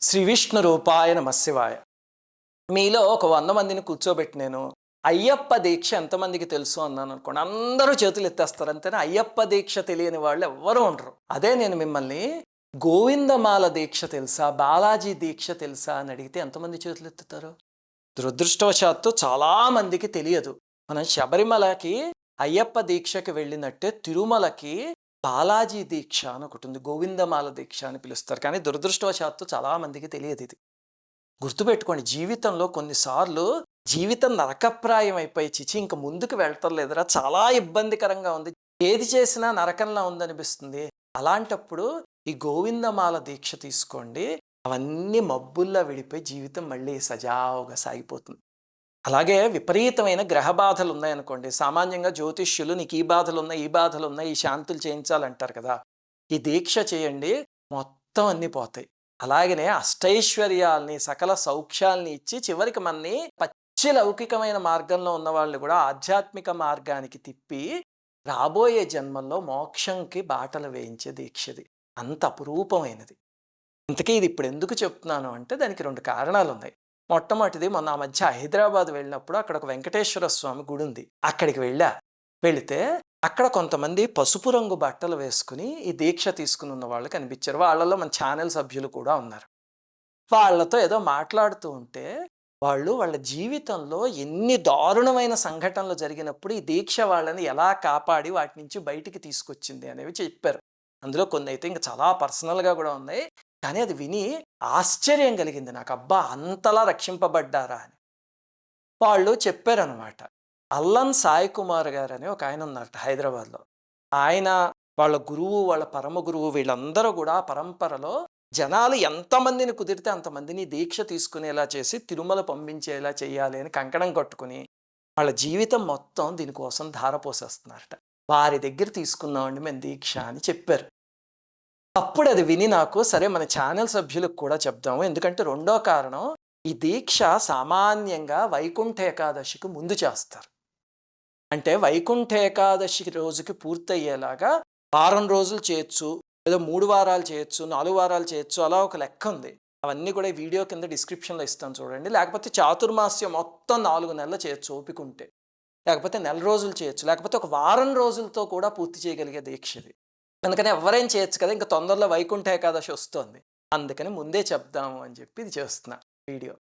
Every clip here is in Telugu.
శ్రీ విష్ణు రూపాయ నమశివాయ. మీలో ఒక 100 మందిని కూర్చోబెట్టి నేను అయ్యప్ప దీక్ష ఎంతమందికి తెలుసు అన్నాను అనుకోండి, అందరూ చేతులు ఎత్తేస్తారు. అంతేనా? అయ్యప్ప దీక్ష తెలియని వాళ్ళు ఎవ్వరూ ఉండరు. అదే నేను మిమ్మల్ని గోవిందమాల దీక్ష తెలుసా, బాలాజీ దీక్ష తెలుసా అని అడిగితే ఎంతమంది చేతులు ఎత్తుతారు? దురదృష్టవశాత్తు చాలా మందికి తెలియదు. మనం శబరిమలకి అయ్యప్ప దీక్షకి వెళ్ళినట్టే తిరుమలకి బాలాజీ దీక్ష అని ఒకటి ఉంది, గోవిందమాల దీక్ష అని పిలుస్తారు. కానీ దురదృష్టవశాత్తు చాలా మందికి తెలియదు. ఇది గుర్తుపెట్టుకోండి. జీవితంలో కొన్నిసార్లు జీవితం నరకప్రాయం అయిపోయి చిచి ఇంక ముందుకు వెళ్ళటం లేదురా, చాలా ఇబ్బందికరంగా ఉంది, ఏది చేసినా నరకంలా ఉందనిపిస్తుంది. అలాంటప్పుడు ఈ గోవిందమాల దీక్ష తీసుకోండి. అవన్నీ మబ్బుల్లా విడిపోయి జీవితం మళ్ళీ సజావుగా సాగిపోతుంది. అలాగే విపరీతమైన గ్రహ బాధలు ఉన్నాయనుకోండి, సామాన్యంగా జ్యోతిష్యులు నీకు ఈ బాధలు ఉన్నాయి, ఈ బాధలు ఉన్నాయి, ఈ శాంతులు చేయించాలంటారు కదా. ఈ దీక్ష చేయండి, మొత్తం అన్నీ పోతాయి. అలాగనే అష్టైశ్వర్యాల్ని, సకల సౌఖ్యాల్ని ఇచ్చి చివరికి మనని పచ్చి లౌకికమైన మార్గంలో ఉన్న వాళ్ళు కూడా ఆధ్యాత్మిక మార్గానికి తిప్పి రాబోయే జన్మల్లో మోక్షంకి బాటలు వేయించే దీక్షది. అంత అపురూపమైనది. ఇంతకీ ఇది ఇప్పుడు ఎందుకు చెప్తున్నాను అంటే దానికి 2 కారణాలు ఉన్నాయి. మొట్టమొదటిది, మొన్న ఆ మధ్య హైదరాబాద్ వెళ్ళినప్పుడు అక్కడ ఒక వెంకటేశ్వర స్వామి గుడి ఉంది. అక్కడికి వెళితే అక్కడ కొంతమంది పసుపు రంగు బట్టలు వేసుకుని ఈ దీక్ష తీసుకుని ఉన్న వాళ్ళు కనిపించారు. వాళ్ళలో మన ఛానల్ సభ్యులు కూడా ఉన్నారు. వాళ్ళతో ఏదో మాట్లాడుతూ ఉంటే వాళ్ళ జీవితంలో ఎన్ని దారుణమైన సంఘటనలు జరిగినప్పుడు ఈ దీక్ష వాళ్ళని ఎలా కాపాడి వాటి నుంచి బయటికి తీసుకొచ్చింది అనేవి చెప్పారు. అందులో కొన్ని అయితే ఇంకా చాలా పర్సనల్గా కూడా ఉన్నాయి. కానీ అది విని ఆశ్చర్యం కలిగింది నాకు. అబ్బా, అంతలా రక్షింపబడ్డారా అని. వాళ్ళు చెప్పారనమాట. అల్లం సాయి కుమార్ గారు అని ఒక ఆయన ఉన్నారట హైదరాబాద్లో. ఆయన, వాళ్ళ గురువు, వాళ్ళ పరమ గురువు, వీళ్ళందరూ కూడా పరంపరలో జనాలు ఎంతమందిని కుదిరితే అంతమందిని దీక్ష తీసుకునేలా చేసి తిరుమల పంపించేలా చేయాలి అని కంకణం కట్టుకుని వాళ్ళ జీవితం మొత్తం దీనికోసం ధారపోసేస్తున్నారట. వారి దగ్గర తీసుకున్నామండి మేము దీక్ష అని చెప్పారు. అప్పుడు అది విని నాకు, సరే మన ఛానల్ సభ్యులకు కూడా చెప్దాము. ఎందుకంటే రెండో కారణం, ఈ దీక్ష సామాన్యంగా వైకుంఠ ఏకాదశికి ముందు చేస్తారు. అంటే వైకుంఠ ఏకాదశి రోజుకి పూర్తయ్యేలాగా వారం రోజులు చేయొచ్చు, ఏదో 3 వారాలు చేయొచ్చు, 4 వారాలు చేయొచ్చు, అలా ఒక లెక్క ఉంది. అవన్నీ కూడా వీడియో కింద డిస్క్రిప్షన్లో ఇస్తాను చూడండి. లేకపోతే చాతుర్మాస్యం మొత్తం 4 నెలలు చేయొచ్చు ఓపిక ఉంటే, లేకపోతే నెల రోజులు చేయొచ్చు, లేకపోతే ఒక వారం రోజులతో కూడా పూర్తి చేయగలిగే దీక్షది. అందుకని ఎవరైనా చేయొచ్చు కదా, ఇంకా తొందరలో వైకుంఠ ఏకాదశి వస్తుంది, అందుకని ముందే చెప్దాము అని చెప్పి ఇది చేస్తున్నా వీడియో.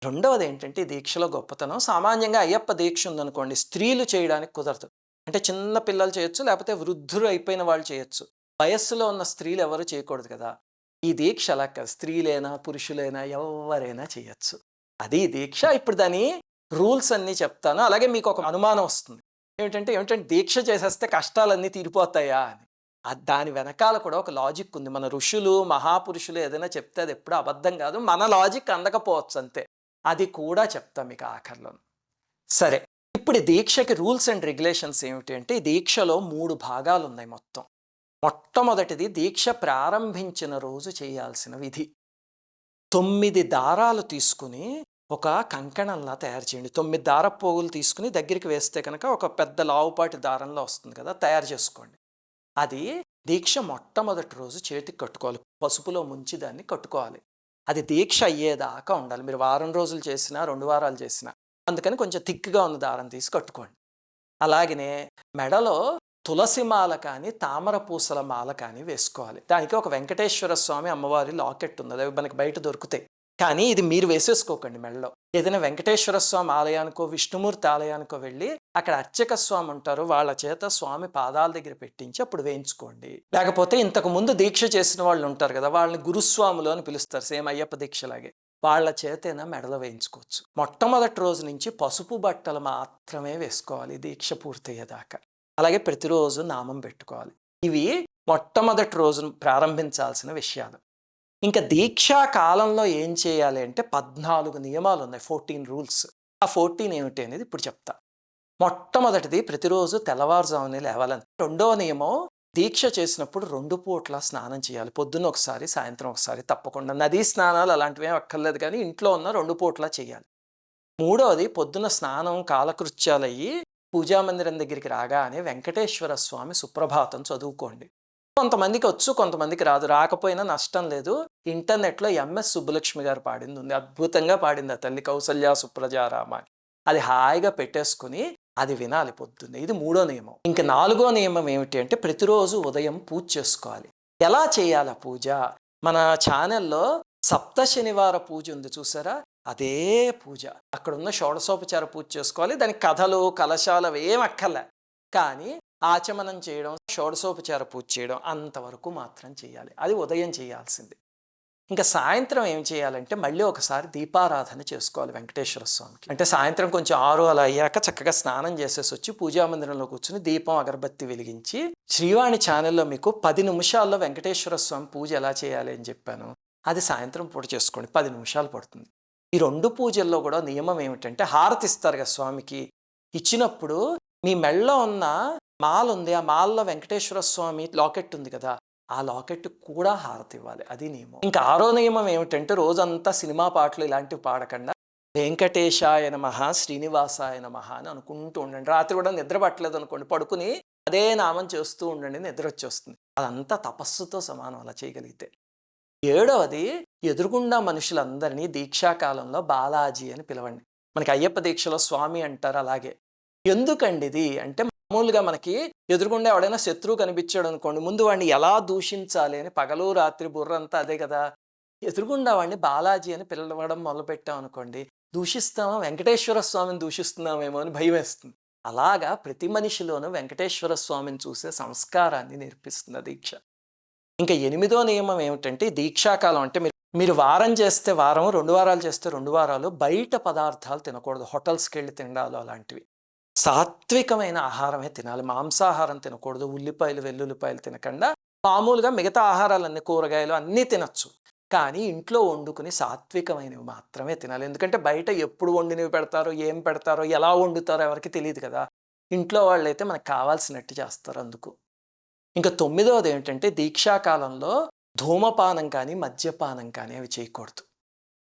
రెండవది ఏంటంటే, ఈ దీక్షలో గొప్పతనం, సామాన్యంగా అయ్యప్ప దీక్ష ఉందనుకోండి, స్త్రీలు చేయడానికి కుదరదు. అంటే చిన్న పిల్లలు చేయొచ్చు, లేకపోతే వృద్ధులు అయిపోయిన వాళ్ళు చేయొచ్చు. వయస్సులో ఉన్న స్త్రీలు ఎవరు చేయకూడదు కదా. ఈ దీక్ష అలా కాదు, స్త్రీలైనా పురుషులైనా ఎవరైనా చేయొచ్చు. అది దీక్ష. ఇప్పుడు దాని రూల్స్ అన్నీ చెప్తాను. అలాగే మీకు ఒక అనుమానం వస్తుంది, ఏమిటంటే దీక్ష చేసేస్తే కష్టాలన్నీ తీరిపోతాయా అని. దాని వెనకాల కూడా ఒక లాజిక్ ఉంది. మన ఋషులు, మహాపురుషులు ఏదైనా చెప్తే అది ఎప్పుడూ అబద్ధం కాదు. మన లాజిక్ అందకపోవచ్చు అంతే. అది కూడా చెప్తాం మీకు ఆఖరిలో. సరే, ఇప్పుడు ఈ దీక్షకి రూల్స్ అండ్ రెగ్యులేషన్స్ ఏమిటి అంటే, ఈ దీక్షలో 3 భాగాలు ఉన్నాయి మొత్తం. మొట్టమొదటిది, దీక్ష ప్రారంభించిన రోజు చేయాల్సిన విధి. 9 దారాలు తీసుకుని ఒక కంకణంలా తయారు చేయండి. 9 దారపు పోగులు తీసుకుని దగ్గరికి వేస్తే కనుక ఒక పెద్ద లావుపాటి దారంలో వస్తుంది కదా, తయారు చేసుకోండి. అది దీక్ష మొట్టమొదటి రోజు చేతికి కట్టుకోవాలి. పసుపులో ముంచి దాన్ని కట్టుకోవాలి. అది దీక్ష అయ్యేదాకా ఉండాలి. మీరు వారం రోజులు చేసినా, 2 వారాలు చేసినా. అందుకని కొంచెం థిక్గా ఉన్న దారం తీసి కట్టుకోండి. అలాగనే మెడలో తులసి మాల కానీ, తామర పూసల మాల కానీ వేసుకోవాలి. దానికి ఒక వెంకటేశ్వర స్వామి, అమ్మవారి లాకెట్ ఉంది, అవి మనకి బయట దొరుకుతాయి. కానీ ఇది మీరు వేసేసుకోకండి మెడలో. ఏదైనా వెంకటేశ్వర స్వామి ఆలయానికో, విష్ణుమూర్తి ఆలయానికో వెళ్ళి అక్కడ అర్చక స్వామి ఉంటారు, వాళ్ళ చేత స్వామి పాదాల దగ్గర పెట్టించి అప్పుడు వేయించుకోండి. లేకపోతే ఇంతకు ముందు దీక్ష చేసిన వాళ్ళు ఉంటారు కదా, వాళ్ళని గురుస్వాములు అని పిలుస్తారు, సేమ్ అయ్యప్ప దీక్షలాగే. వాళ్ళ చేతైనా మెడలో వేయించుకోవచ్చు. మొట్టమొదటి రోజు నుంచి పసుపు బట్టలు మాత్రమే వేసుకోవాలి దీక్ష పూర్తయ్యేదాకా. అలాగే ప్రతిరోజు నామం పెట్టుకోవాలి. ఇవి మొట్టమొదటి రోజు ప్రారంభించాల్సిన విషయాలు. ఇంకా దీక్షా కాలంలో ఏం చేయాలి అంటే 14 నియమాలు ఉన్నాయి, 14 రూల్స్. ఆ 14 ఏమిటి అనేది ఇప్పుడు చెప్తా. మొట్టమొదటిది, ప్రతిరోజు తెల్లవారుజామునే లేవాలని. రెండవ నియమం, దీక్ష చేసినప్పుడు 2 పూట్ల స్నానం చేయాలి. పొద్దున్న ఒకసారి, సాయంత్రం ఒకసారి తప్పకుండా. నదీ స్నానాలు అలాంటివి ఏం అక్కర్లేదు, కానీ ఇంట్లో ఉన్న 2 పూట్ల చేయాలి. మూడవది, పొద్దున్న స్నానం కాలకృత్యాలయ్యి పూజామందిరం దగ్గరికి రాగానే వెంకటేశ్వర స్వామి సుప్రభాతం చదువుకోండి. కొంతమందికి వచ్చు, కొంతమందికి రాదు. రాకపోయినా నష్టం లేదు. ఇంటర్నెట్‌లో ఎంఎస్ సుబ్బలక్ష్మి గారు పాడింది ఉంది. అద్భుతంగా పాడింది ఆ తల్లి, కౌసల్య సుప్రజా రామ అని. అది హాయిగా పెట్టేసుకొని అది వినాలి పొద్దున్నే. ఇది మూడో నియమం. ఇంక నాలుగో నియమం ఏమిటి అంటే ప్రతిరోజు ఉదయం పూజ చేసుకోవాలి. ఎలా చేయాలి ఆ పూజ? మన ఛానెల్‌లో సప్త శనివార పూజ ఉంది చూసారా? అదే పూజ. అక్కడున్న షోడశోపచార పూజ చేసుకోవాలి. దానికి కథలు, కలశాలు అవి ఏం అక్కర్లే. కానీ ఆచమనం చేయడం, షోడశోపచార పూజ చేయడం అంతవరకు మాత్రం చేయాలి. అది ఉదయం చేయాల్సింది. ఇంకా సాయంత్రం ఏం చేయాలంటే మళ్ళీ ఒకసారి దీపారాధన చేసుకోవాలి వెంకటేశ్వర స్వామికి. అంటే సాయంత్రం కొంచెం 6 అలా అయ్యాక చక్కగా స్నానం చేసేసి వచ్చి పూజా మందిరంలో కూర్చుని దీపం అగరబత్తి వెలిగించి, శ్రీవాణి ఛానల్లో మీకు 10 నిమిషాల్లో వెంకటేశ్వర స్వామి పూజ ఎలా చేయాలి అని చెప్పాను. అది సాయంత్రం పూట చేసుకోండి, 10 నిమిషాలు పడుతుంది. ఈ 2 పూజల్లో కూడా నియమం ఏమిటంటే హారతి ఇస్తారు కదా స్వామికి. ఇచ్చినప్పుడు మీ మెడలో ఉన్న మాల ఉంది, ఆ మాలలో వెంకటేశ్వర స్వామి లాకెట్ ఉంది కదా, ఆ లాకెట్ కూడా హారతి ఇవ్వాలి. అది నియమం. ఇంకా 6వ నియమం ఏమిటంటే రోజంతా సినిమా పాటలు ఇలాంటివి పాడకుండా వెంకటేశాయ నమః, శ్రీనివాసాయ నమః అని అనుకుంటూ ఉండండి. రాత్రి కూడా నిద్ర పట్టలేదు అనుకోండి, పడుకుని అదే నామం చేస్తూ ఉండండి, నిద్ర వచ్చేస్తుంది. అదంతా తపస్సుతో సమానం అలా చేయగలిగితే. 7వది ఎదురుగుండా మనుషులందరినీ దీక్షాకాలంలో బాలాజీ అని పిలవండి. మనకి అయ్యప్ప దీక్షలో స్వామి అంటారు అలాగే. ఎందుకండి ఇది అంటే మామూలుగా మనకి ఎదురుగుండా ఎవడైనా శత్రువు కనిపించాడు అనుకోండి, ముందు వాడిని ఎలా దూషించాలి అని పగలు రాత్రి బుర్రంతా అదే కదా. ఎదురుగుండా వాడిని బాలాజీ అని పిలవడం మొదలుపెట్టాం అనుకోండి, దూషిస్తామా, వెంకటేశ్వర స్వామిని దూషిస్తున్నామేమో అని భయం వేస్తుంది. అలాగా ప్రతి మనిషిలోనూ వెంకటేశ్వర స్వామిని చూసే సంస్కారాన్ని నేర్పిస్తుంది దీక్ష. ఇంకా 8వ నియమం ఏమిటంటే దీక్షాకాలం అంటే మీరు వారం చేస్తే వారం, 2 వారాలు చేస్తే 2 వారాలు బయట పదార్థాలు తినకూడదు. హోటల్స్కి వెళ్ళి తినడాలు అలాంటివి. సాత్వికమైన ఆహారమే తినాలి. మాంసాహారం తినకూడదు. ఉల్లిపాయలు, వెల్లుల్లిపాయలు తినకుండా మామూలుగా మిగతా ఆహారాలన్నీ, కూరగాయలు అన్నీ తినచ్చు. కానీ ఇంట్లో వండుకుని సాత్వికమైనవి మాత్రమే తినాలి. ఎందుకంటే బయట ఎప్పుడు వండినవి పెడతారో, ఏం పెడతారో, ఎలా వండుతారో ఎవరికి తెలియదు కదా. ఇంట్లో వాళ్ళైతే మనకు కావాల్సినట్టు చేస్తారు అందుకు. ఇంకా 9వది ఏంటంటే దీక్షాకాలంలో ధూమపానం కానీ మద్యపానం కానీ అవి చేయకూడదు.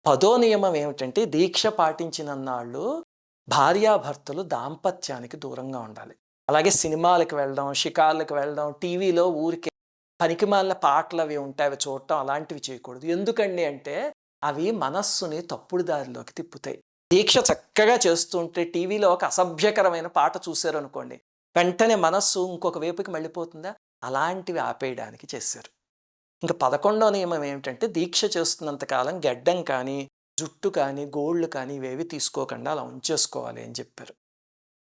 10వ నియమం ఏమిటంటే దీక్ష పాటించినన్నాళ్ళు భార్యాభర్తలు దాంపత్యానికి దూరంగా ఉండాలి. అలాగే సినిమాలకు వెళ్ళడం, షికార్లకు వెళ్ళడం, టీవీలో ఊరికే పనికిమాలిన పాటలు అవి ఉంటాయి, అవి చూడటం అలాంటివి చేయకూడదు. ఎందుకండి అంటే అవి మనస్సుని తప్పుడు దారిలోకి తిప్పుతాయి. దీక్ష చక్కగా చేస్తుంటే టీవీలో ఒక అసభ్యకరమైన పాట చూశారు అనుకోండి, వెంటనే మనస్సు ఇంకొక వైపుకి మళ్ళీపోతుందా, అలాంటివి ఆపేయడానికి చేశారు. ఇంకా 11వ నియమం ఏమిటంటే దీక్ష చేస్తున్నంతకాలం గెడ్డం కానీ, జుట్టు కానీ, గోళ్ళు కానీ ఇవేవి తీసుకోకుండా అలా ఉంచేసుకోవాలి అని చెప్పారు.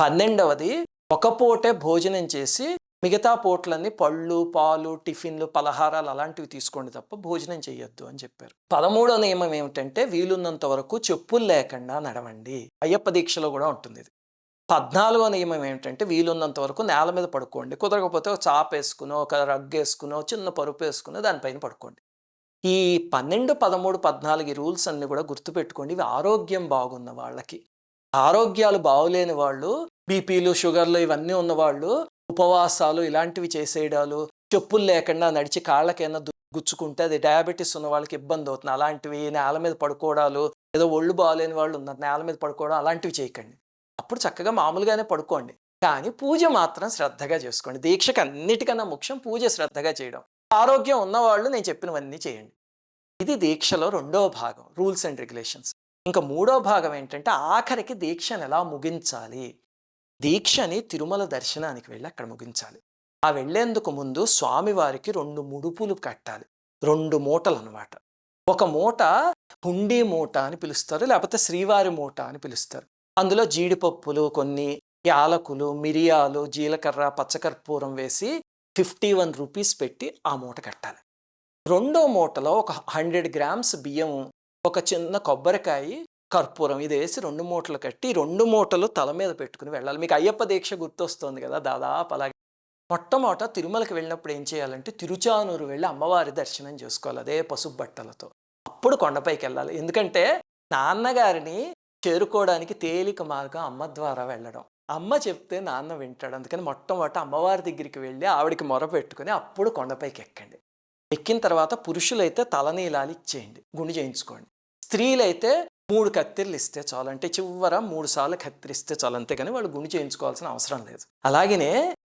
12వది ఒక పూటే భోజనం చేసి మిగతా పూటలన్నీ పళ్ళు, పాలు, టిఫిన్లు, పలహారాలు అలాంటివి తీసుకోండి తప్ప భోజనం చేయొద్దు అని చెప్పారు. 13వ నియమం ఏమిటంటే వీలున్నంత వరకు చెప్పులు లేకుండా నడవండి. అయ్యప్ప దీక్షలో కూడా ఉంటుంది ఇది. 14వ నియమం ఏమిటంటే వీలున్నంత వరకు నేల మీద పడుకోండి. కుదరకపోతే ఒక చాప వేసుకునో, ఒక రగ్గు వేసుకునో, చిన్న పరుపు వేసుకునో దానిపైన పడుకోండి. ఈ 12, 13, 14 ఈ రూల్స్ అన్నీ కూడా గుర్తుపెట్టుకోండి. ఇవి ఆరోగ్యం బాగున్న వాళ్ళకి. ఆరోగ్యాలు బాగులేని వాళ్ళు, బీపీలు, షుగర్లు ఇవన్నీ ఉన్నవాళ్ళు ఉపవాసాలు ఇలాంటివి చేసేయడాలు, చెప్పులు లేకుండా నడిచి కాళ్ళకైనా గుచ్చుకుంటే అది డయాబెటీస్ ఉన్న వాళ్ళకి ఇబ్బంది అవుతుంది. అలాంటివి నేల మీద పడుకోవడాలు, ఏదో ఒళ్ళు బాగలేని వాళ్ళు ఉన్నారు నేల మీద పడుకోవడం అలాంటివి చేయకండి. అప్పుడు చక్కగా మామూలుగానే పడుకోండి. కానీ పూజ మాత్రం శ్రద్ధగా చేసుకోండి. దీక్షకు అన్నిటికన్నా ముఖ్యం పూజ శ్రద్ధగా చేయడం. ఆరోగ్యం ఉన్నవాళ్ళు నేను చెప్పినవన్నీ చేయండి. ఇది దీక్షలో 2వ భాగం, రూల్స్ అండ్ రెగ్యులేషన్స్. ఇంకా 3వ భాగం ఏంటంటే ఆఖరికి దీక్షను ఎలా ముగించాలి. దీక్షని తిరుమల దర్శనానికి వెళ్ళి అక్కడ ముగించాలి. ఆ వెళ్ళేందుకు ముందు స్వామివారికి 2 ముడుపులు కట్టాలి. 2 మూటలు అన్నమాట. ఒక మూట హుండీ మూట అని పిలుస్తారు, లేకపోతే శ్రీవారి మూట అని పిలుస్తారు. అందులో జీడిపప్పులు, కొన్ని యాలకులు, మిరియాలు, జీలకర్ర, పచ్చకర్పూరం వేసి 51 రూపీస్ పెట్టి ఆ మూట కట్టాలి. 2వ మూటలో ఒక 100 గ్రామ్స్ బియ్యం, ఒక చిన్న కొబ్బరికాయ, కర్పూరం ఇది వేసి 2 మూటలు కట్టి 2 మూటలు తల మీద పెట్టుకుని వెళ్ళాలి. మీకు అయ్యప్ప దీక్ష గుర్తొస్తుంది కదా, దాదాపు అలాగే. మొట్టమొదట తిరుమలకి వెళ్ళినప్పుడు ఏం చేయాలంటే తిరుచానూరు వెళ్ళి అమ్మవారి దర్శనం చేసుకోవాలి అదే పసుపు బట్టలతో. అప్పుడు కొండపైకి వెళ్ళాలి. ఎందుకంటే నాన్నగారిని చేరుకోవడానికి తేలిక మార్గం అమ్మ ద్వారా వెళ్ళడం. అమ్మ చెప్తే నాన్న వింటాడు. అందుకని మొట్టమొదట అమ్మవారి దగ్గరికి వెళ్ళి ఆవిడికి మొర పెట్టుకుని అప్పుడు కొండపైకి ఎక్కండి. ఎక్కిన తర్వాత పురుషులైతే తలనీలాలు ఇచ్చేయండి, గుండు చేయించుకోండి. స్త్రీలైతే 3 కత్తిర్లు ఇస్తే చాలు. అంటే చివర 3 సార్లు కత్తిరిస్తే చాలు, అంతేగాని వాళ్ళు గుండు చేయించుకోవాల్సిన అవసరం లేదు. అలాగనే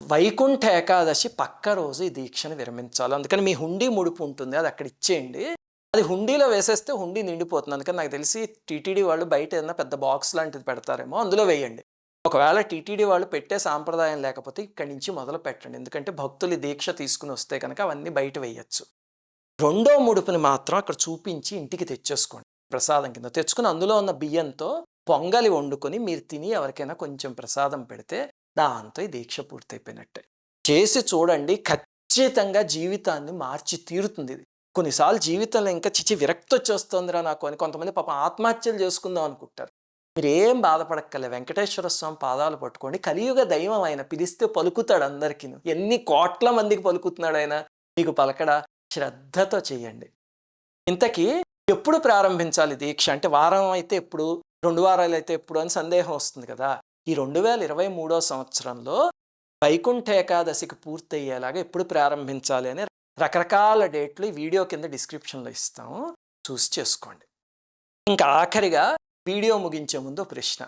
వైకుంఠ ఏకాదశి పక్క రోజు ఈ దీక్షను విరమించాలి. అందుకని మీ హుండీ ముడుపు ఉంటుంది, అది అక్కడ ఇచ్చేయండి. అది హుండీలో వేసేస్తే హుండీ నిండిపోతుంది. అందుకని నాకు తెలిసి టీటీడీ వాళ్ళు బయట ఏదైనా పెద్ద బాక్స్ లాంటిది పెడతారేమో, అందులో వేయండి. ఒకవేళ టీటీడీ వాళ్ళు పెట్టే సాంప్రదాయం లేకపోతే ఇక్కడి నుంచి మొదలు పెట్టండి. ఎందుకంటే భక్తులు దీక్ష తీసుకుని వస్తే కనుక అవన్నీ బయట వేయచ్చు. రెండో ముడుపుని మాత్రం అక్కడ చూపించి ఇంటికి తెచ్చేసుకోండి ప్రసాదం కింద. తెచ్చుకుని అందులో ఉన్న బియ్యంతో పొంగలి వండుకొని మీరు తిని ఎవరికైనా కొంచెం ప్రసాదం పెడితే దాంతో ఈ దీక్ష పూర్తయిపోయినట్టే. చేసి చూడండి, ఖచ్చితంగా జీవితాన్ని మార్చి తీరుతుంది ఇది. కొన్నిసార్లు జీవితంలో ఇంకా విరక్తి వచ్చేస్తుందిరా నాకు అని కొంతమంది పాపం ఆత్మహత్యలు చేసుకుందాం అనుకుంటారు. మీరేం బాధపడక్కలే, వెంకటేశ్వర స్వామి పాదాలు పట్టుకోండి. కలియుగ దైవం ఆయన, పిలిస్తే పలుకుతాడు అందరికీ. ఎన్ని కోట్ల మందికి పలుకుతున్నాడు ఆయన, మీకు పలకడా? శ్రద్ధతో చేయండి. ఇంతకీ ఎప్పుడు ప్రారంభించాలి దీక్ష అంటే, వారం అయితే ఎప్పుడు, 2 వారాలు అయితే ఎప్పుడు అని సందేహం వస్తుంది కదా. ఈ 2023 సంవత్సరంలో వైకుంఠ ఏకాదశికి పూర్తయ్యేలాగా ఎప్పుడు ప్రారంభించాలి అని రకరకాల డేట్లు ఈ వీడియో కింద డిస్క్రిప్షన్లో ఇస్తాము, చూసి చేసుకోండి. ఇంకా ఆఖరిగా వీడియో ముగించే ముందు ప్రశ్న.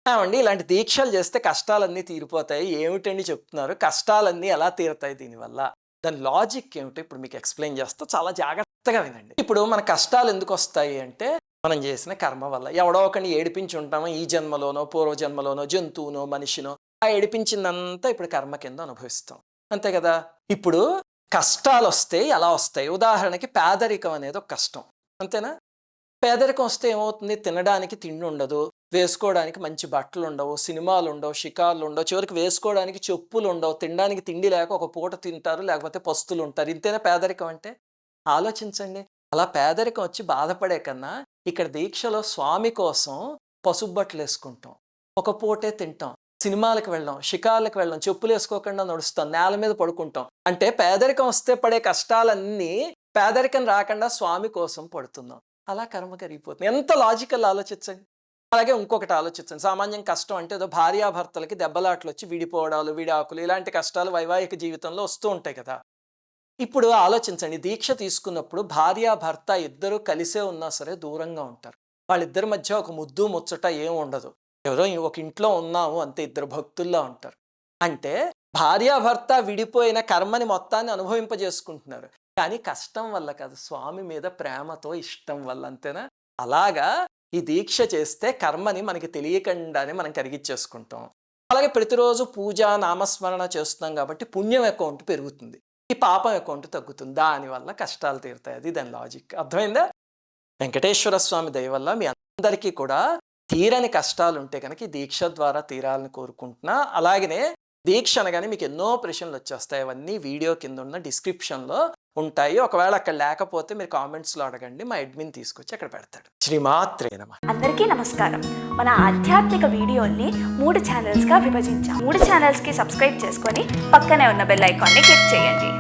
ఏమండి, ఇలాంటి దీక్షలు చేస్తే కష్టాలన్నీ తీరిపోతాయి, ఏమిటండి చెప్తున్నారు? కష్టాలన్నీ ఎలా తీరుతాయి దీనివల్ల? దాని లాజిక్ ఏమిటో ఇప్పుడు మీకు ఎక్స్ప్లెయిన్ చేస్తా, చాలా జాగ్రత్తగా వినండి. ఇప్పుడు మన కష్టాలు ఎందుకు వస్తాయి అంటే, మనం చేసిన కర్మ వల్ల. ఎవడో ఒకరిని ఏడిపించి ఉంటామో, ఈ జన్మలోనో పూర్వజన్మలోనో, జంతువునో మనిషినో. ఆ ఏడిపించిందంతా ఇప్పుడు కర్మ కింద అనుభవిస్తాం, అంతే కదా. ఇప్పుడు కష్టాలు వస్తే ఎలా వస్తాయి? ఉదాహరణకి పేదరికం అనేది ఒక కష్టం, అంతేనా? పేదరికం వస్తే ఏమవుతుంది? తినడానికి తిండి ఉండదు, వేసుకోవడానికి మంచి బట్టలు ఉండవు, సినిమాలు ఉండవు, షికార్లు ఉండవు, చివరికి వేసుకోవడానికి చెప్పులు ఉండవు, తినడానికి తిండి లేక ఒక పూట తింటారు, లేకపోతే పస్తులు ఉంటారు. ఇంతేనా పేదరికం అంటే? ఆలోచించండి. అలా పేదరికం వచ్చి బాధపడే కన్నా ఇక్కడ దీక్షలో స్వామి కోసం పసుపు బట్టలు వేసుకుంటాం, ఒక పూటే తింటాం, సినిమాలకు వెళ్ళాం, షికార్లకు వెళ్ళాం, చెప్పులు వేసుకోకుండా నడుస్తాం, నేల మీద పడుకుంటాం. అంటే పేదరికం వస్తే పడే కష్టాలన్నీ పేదరికం రాకుండా స్వామి కోసం పడుతున్నాం. అలా కర్మ కరిగిపోతుంది. ఎంత లాజికల్ ఆలోచించండి. అలాగే ఇంకొకటి ఆలోచించండి. సామాన్యం కష్టం అంటే ఏదో భార్యాభర్తలకి దెబ్బలాట్లు వచ్చి విడిపోవడాలు, విడాకులు, ఇలాంటి కష్టాలు వైవాహిక జీవితంలో వస్తూ ఉంటాయి కదా. ఇప్పుడు ఆలోచించండి, దీక్ష తీసుకున్నప్పుడు భార్యాభర్త ఇద్దరు కలిసే ఉన్నా సరే దూరంగా ఉంటారు. వాళ్ళిద్దరి మధ్య ఒక ముద్దు ముచ్చట ఏం ఉండదు. ఎవరో ఒక ఇంట్లో ఉన్నాము అంతే, ఇద్దరు భక్తుల్లా ఉంటారు. అంటే భార్యాభర్త విడిపోయిన కర్మని మొత్తాన్ని అనుభవింపజేసుకుంటున్నారు, కానీ కష్టం వల్ల కాదు, స్వామి మీద ప్రేమతో, ఇష్టం వల్ల, అంతేనా? అలాగా ఈ దీక్ష చేస్తే కర్మని మనకి తెలియకుండానే మనం కరిగిచ్చేసుకుంటాం. అలాగే ప్రతిరోజు పూజ నామస్మరణ చేస్తున్నాం కాబట్టి పుణ్యం అకౌంట్ పెరుగుతుంది, ఈ పాపం అకౌంట్ తగ్గుతుంది. దానివల్ల కష్టాలు తీరుతాయి. అది దాని లాజిక్. అర్థమైందా? వెంకటేశ్వర స్వామి దయ వల్ల మీ అందరికీ కూడా తీరని కష్టాలు ఉంటే కనుక ఈ దీక్ష ద్వారా తీరాలని కోరుకుంటున్నా. అలాగనే దీక్ష అనగానే మీకు ఎన్నో ప్రశ్నలు వచ్చేస్తాయి, అవన్నీ వీడియో కింద ఉన్న డిస్క్రిప్షన్లో ఉంటాయి. ఒకవేళ అక్కడ లేకపోతే మీరు కామెంట్స్లో అడగండి, మా అడ్మిన్ తీసుకొచ్చి అక్కడ పెడతాడు. శ్రీమాత్రే నమః. అందరికీ నమస్కారం. మన ఆధ్యాత్మిక వీడియోల్ని 3 ఛానల్స్గా విభజించాం. 3 ఛానల్స్కి సబ్స్క్రైబ్ చేసుకొని పక్కనే ఉన్న బెల్ ఐకాన్ని క్లిక్ చేయండి.